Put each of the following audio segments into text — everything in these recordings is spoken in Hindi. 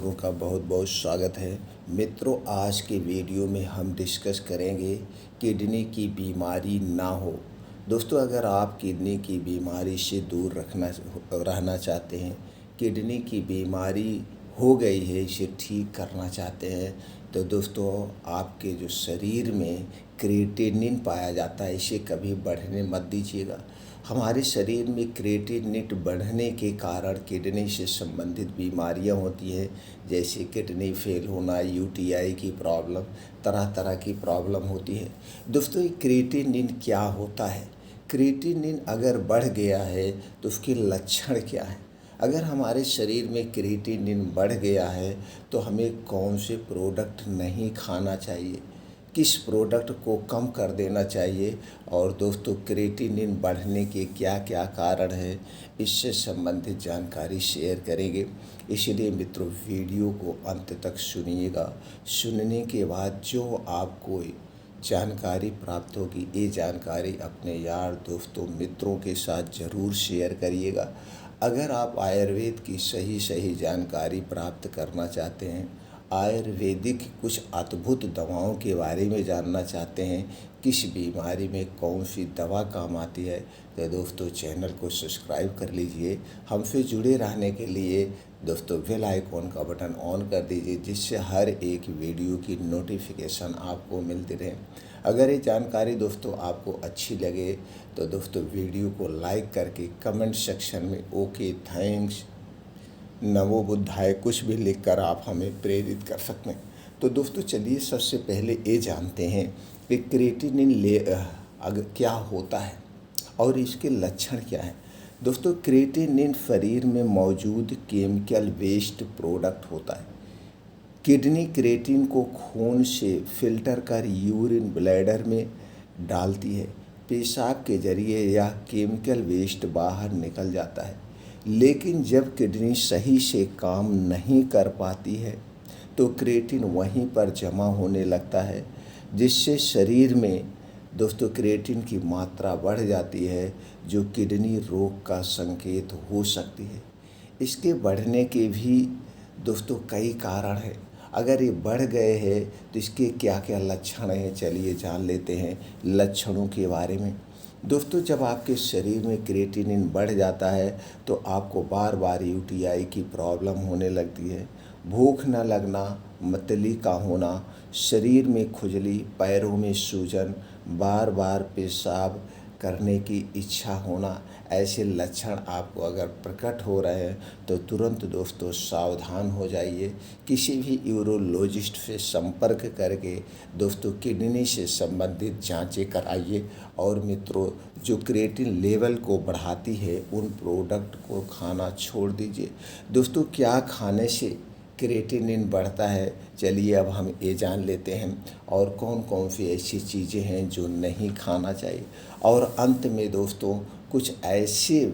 मित्रों का बहुत बहुत स्वागत है। मित्रों, आज के वीडियो में हम डिस्कस करेंगे किडनी की बीमारी ना हो। दोस्तों, अगर आप किडनी की बीमारी से दूर रहना चाहते हैं, किडनी की बीमारी हो गई है, इसे ठीक करना चाहते हैं, तो दोस्तों आपके जो शरीर में क्रिएटिनिन पाया जाता है, इसे कभी बढ़ने मत दीजिएगा। हमारे शरीर में क्रिएटिनिन बढ़ने के कारण किडनी से संबंधित बीमारियां होती हैं, जैसे किडनी फेल होना, यूटीआई की प्रॉब्लम, तरह तरह की प्रॉब्लम होती है। दोस्तों, ये क्रिएटिनिन क्या होता है? क्रिएटिनिन अगर बढ़ गया है तो उसके लक्षण क्या हैं? अगर हमारे शरीर में क्रिएटिनिन बढ़ गया है तो हमें कौन से प्रोडक्ट नहीं खाना चाहिए, किस प्रोडक्ट को कम कर देना चाहिए, और दोस्तों क्रिएटिनिन बढ़ने के क्या क्या कारण हैं, इससे संबंधित जानकारी शेयर करेंगे। इसलिए मित्रों, वीडियो को अंत तक सुनिएगा। सुनने के बाद जो आपको जानकारी प्राप्त होगी, ये जानकारी अपने यार दोस्तों मित्रों के साथ ज़रूर शेयर करिएगा। अगर आप आयुर्वेद की सही जानकारी प्राप्त करना चाहते हैं, आयुर्वेदिक कुछ अद्भुत दवाओं के बारे में जानना चाहते हैं, किस बीमारी में कौन सी दवा काम आती है, तो दोस्तों चैनल को सब्सक्राइब कर लीजिए। हमसे जुड़े रहने के लिए दोस्तों बेल आइकॉन का बटन ऑन कर दीजिए, जिससे हर एक वीडियो की नोटिफिकेशन आपको मिलती रहे। अगर ये जानकारी दोस्तों आपको अच्छी लगे तो दोस्तों वीडियो को लाइक करके कमेंट सेक्शन में ओके, थैंक्स, नमो बुद्धाय कुछ भी लिखकर आप हमें प्रेरित कर सकते हैं। तो दोस्तों चलिए सबसे पहले ये जानते हैं कि क्रिएटिनिन क्या होता है और इसके लक्षण क्या हैं। दोस्तों, क्रिएटिनिन शरीर में मौजूद केमिकल वेस्ट प्रोडक्ट होता है। किडनी क्रिएटिन को खून से फिल्टर कर यूरिन ब्लैडर में डालती है। पेशाब के जरिए यह केमिकल वेस्ट बाहर निकल जाता है, लेकिन जब किडनी सही से काम नहीं कर पाती है तो क्रिएटिन वहीं पर जमा होने लगता है, जिससे शरीर में दोस्तों क्रिएटिन की मात्रा बढ़ जाती है, जो किडनी रोग का संकेत हो सकती है। इसके बढ़ने के भी दोस्तों कई कारण हैं। अगर ये बढ़ गए हैं तो इसके क्या क्या लक्षण हैं, चलिए जान लेते हैं लक्षणों के बारे में। दोस्तों, जब आपके शरीर में क्रिएटिनिन बढ़ जाता है तो आपको बार बार यूटीआई की प्रॉब्लम होने लगती है। भूख न लगना, मतली का होना, शरीर में खुजली, पैरों में सूजन, बार बार पेशाब करने की इच्छा होना, ऐसे लक्षण आपको अगर प्रकट हो रहे हैं तो तुरंत दोस्तों सावधान हो जाइए। किसी भी यूरोलॉजिस्ट से संपर्क करके दोस्तों किडनी से संबंधित जांचें कराइए। और मित्रों, जो क्रिएटिन लेवल को बढ़ाती है उन प्रोडक्ट को खाना छोड़ दीजिए। दोस्तों, क्या खाने से क्रिएटिनिन बढ़ता है, चलिए अब हम ये जान लेते हैं, और कौन कौन सी ऐसी चीज़ें हैं जो नहीं खाना चाहिए। और अंत में दोस्तों कुछ ऐसे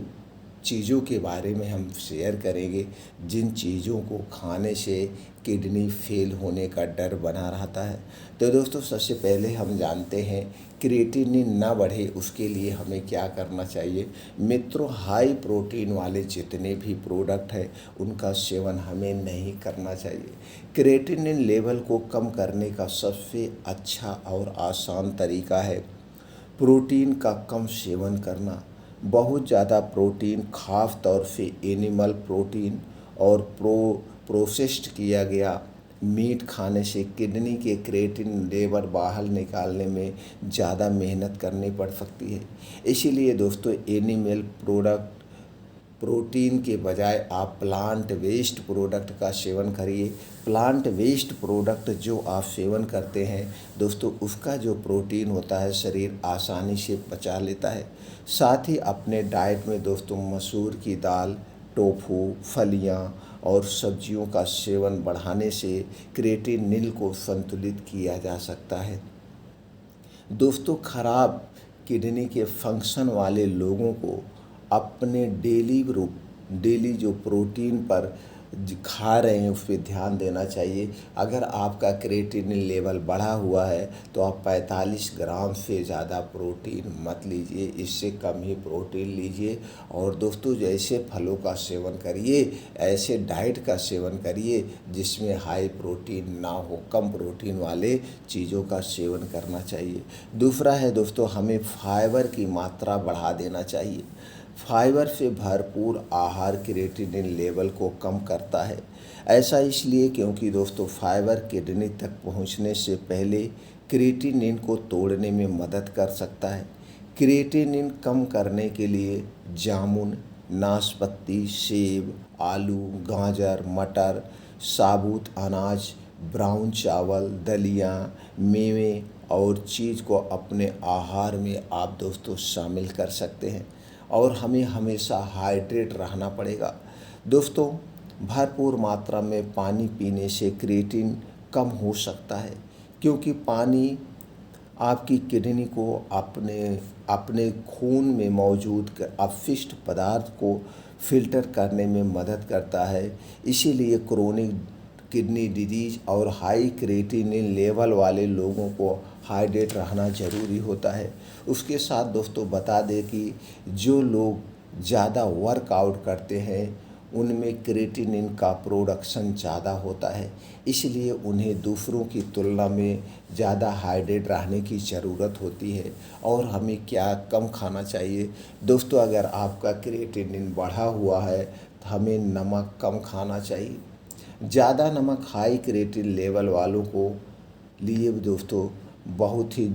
चीज़ों के बारे में हम शेयर करेंगे जिन चीज़ों को खाने से किडनी फेल होने का डर बना रहता है। तो दोस्तों सबसे पहले हम जानते हैं क्रिएटिनिन ना बढ़े उसके लिए हमें क्या करना चाहिए। मित्रों, हाई प्रोटीन वाले जितने भी प्रोडक्ट हैं उनका सेवन हमें नहीं करना चाहिए। क्रिएटिनिन लेवल को कम करने का सबसे अच्छा और आसान तरीका है प्रोटीन का कम सेवन करना। बहुत ज़्यादा प्रोटीन, खास तौर से एनिमल प्रोटीन और प्रोसेस्ड किया गया मीट खाने से किडनी के क्रिएटिन लेवल बाहर निकालने में ज़्यादा मेहनत करनी पड़ सकती है। इसीलिए दोस्तों एनिमल प्रोटीन के बजाय आप प्लांट वेस्ट प्रोडक्ट का सेवन करिए। प्लांट वेस्ट प्रोडक्ट जो आप सेवन करते हैं दोस्तों, उसका जो प्रोटीन होता है शरीर आसानी से पचा लेता है। साथ ही अपने डाइट में दोस्तों मसूर की दाल, टोफू, फलियां और सब्जियों का सेवन बढ़ाने से क्रिएटिनिन को संतुलित किया जा सकता है। दोस्तों, खराब किडनी के फंक्शन वाले लोगों को अपने डेली जो प्रोटीन पर खा रहे हैं उस पे ध्यान देना चाहिए। अगर आपका क्रिएटिनिन लेवल बढ़ा हुआ है तो आप 45 ग्राम से ज़्यादा प्रोटीन मत लीजिए, इससे कम ही प्रोटीन लीजिए। और दोस्तों जैसे फलों का सेवन करिए, ऐसे डाइट का सेवन करिए जिसमें हाई प्रोटीन ना हो, कम प्रोटीन वाले चीज़ों का सेवन करना चाहिए। दूसरा है दोस्तों, हमें फाइबर की मात्रा बढ़ा देना चाहिए। फाइबर से भरपूर आहार क्रिएटिनिन लेवल को कम करता है। ऐसा इसलिए क्योंकि दोस्तों फाइबर किडनी तक पहुंचने से पहले क्रिएटिनिन को तोड़ने में मदद कर सकता है। क्रिएटिनिन कम करने के लिए जामुन, नाशपाती, सेब, आलू, गाजर, मटर, साबुत अनाज, ब्राउन चावल, दलियाँ, मेवे और चीज़ को अपने आहार में आप दोस्तों शामिल कर सकते हैं। और हमें हमेशा हाइड्रेट रहना पड़ेगा। दोस्तों भरपूर मात्रा में पानी पीने से क्रिएटिन कम हो सकता है, क्योंकि पानी आपकी किडनी को अपने अपने खून में मौजूद अपशिष्ट पदार्थ को फिल्टर करने में मदद करता है। इसीलिए क्रोनिक किडनी डिजीज और हाई क्रिएटिनिन लेवल वाले लोगों को हाइड्रेट रहना ज़रूरी होता है। उसके साथ दोस्तों बता दें कि जो लोग ज़्यादा वर्कआउट करते हैं उनमें क्रिएटिनिन का प्रोडक्शन ज़्यादा होता है, इसलिए उन्हें दूसरों की तुलना में ज़्यादा हाइड्रेट रहने की ज़रूरत होती है। और हमें क्या कम खाना चाहिए दोस्तों, अगर आपका क्रिएटिनिन बढ़ा हुआ है तो हमें नमक कम खाना चाहिए। ज़्यादा नमक हाई क्रिएटिनिन लेवल वालों को लिए दोस्तों बहुत ही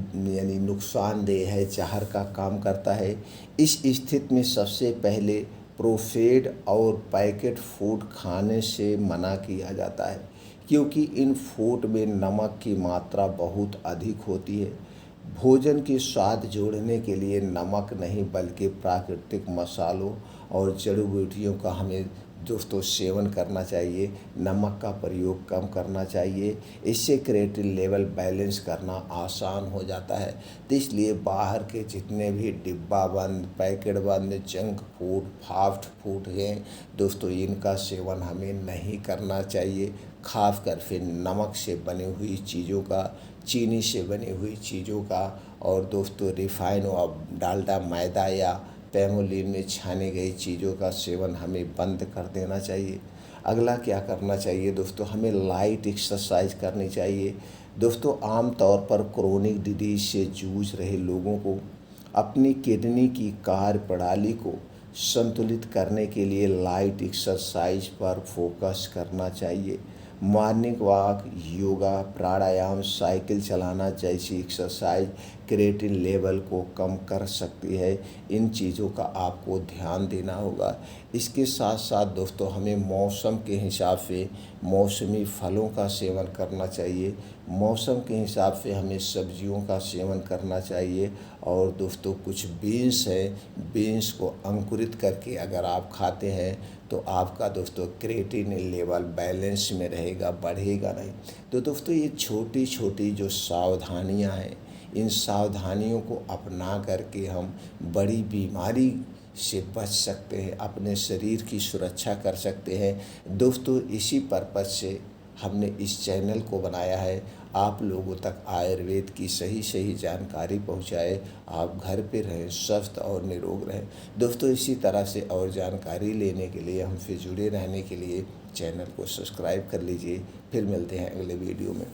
नुकसानदेह है, जहर का काम करता है। इस स्थिति में सबसे पहले प्रोसेस्ड और पैकेट फूड खाने से मना किया जाता है, क्योंकि इन फूड में नमक की मात्रा बहुत अधिक होती है। भोजन की स्वाद जोड़ने के लिए नमक नहीं बल्कि प्राकृतिक मसालों और जड़ी बूटियों का हमें दोस्तों सेवन करना चाहिए। नमक का प्रयोग कम करना चाहिए, इससे क्रिएटिनिन लेवल बैलेंस करना आसान हो जाता है। तो इसलिए बाहर के जितने भी डिब्बा बंद, पैकेट बंद, जंक फूड, फास्ट फूड हैं दोस्तों, इनका सेवन हमें नहीं करना चाहिए। खासकर फिर नमक से बनी हुई चीज़ों का, चीनी से बनी हुई चीज़ों का, और दोस्तों रिफाइन और डालडा, मैदा या पैमोलिन में छानी गई चीज़ों का सेवन हमें बंद कर देना चाहिए। अगला क्या करना चाहिए दोस्तों, हमें लाइट एक्सरसाइज करनी चाहिए। दोस्तों आमतौर पर क्रोनिक डिजीज से जूझ रहे लोगों को अपनी किडनी की कार्यप्रणाली को संतुलित करने के लिए लाइट एक्सरसाइज पर फोकस करना चाहिए। मॉर्निंग वॉक, योगा, प्राणायाम, साइकिल चलाना जैसी एक्सरसाइज क्रिएटिनिन लेवल को कम कर सकती है। इन चीज़ों का आपको ध्यान देना होगा। इसके साथ साथ दोस्तों हमें मौसम के हिसाब से मौसमी फलों का सेवन करना चाहिए। मौसम के हिसाब से हमें सब्जियों का सेवन करना चाहिए। और दोस्तों कुछ बीन्स हैं, बीन्स को अंकुरित करके अगर आप खाते हैं तो आपका दोस्तों क्रिएटिनिन लेवल बैलेंस में रहेगा, बढ़ेगा नहीं। तो दोस्तों ये छोटी छोटी जो सावधानियां हैं, इन सावधानियों को अपना करके हम बड़ी बीमारी से बच सकते हैं, अपने शरीर की सुरक्षा कर सकते हैं। दोस्तों इसी पर्पज़ से हमने इस चैनल को बनाया है, आप लोगों तक आयुर्वेद की सही सही जानकारी पहुंचाए। आप घर पे रहें, स्वस्थ और निरोग रहें। दोस्तों इसी तरह से और जानकारी लेने के लिए, हमसे जुड़े रहने के लिए चैनल को सब्सक्राइब कर लीजिए। फिर मिलते हैं अगले वीडियो में।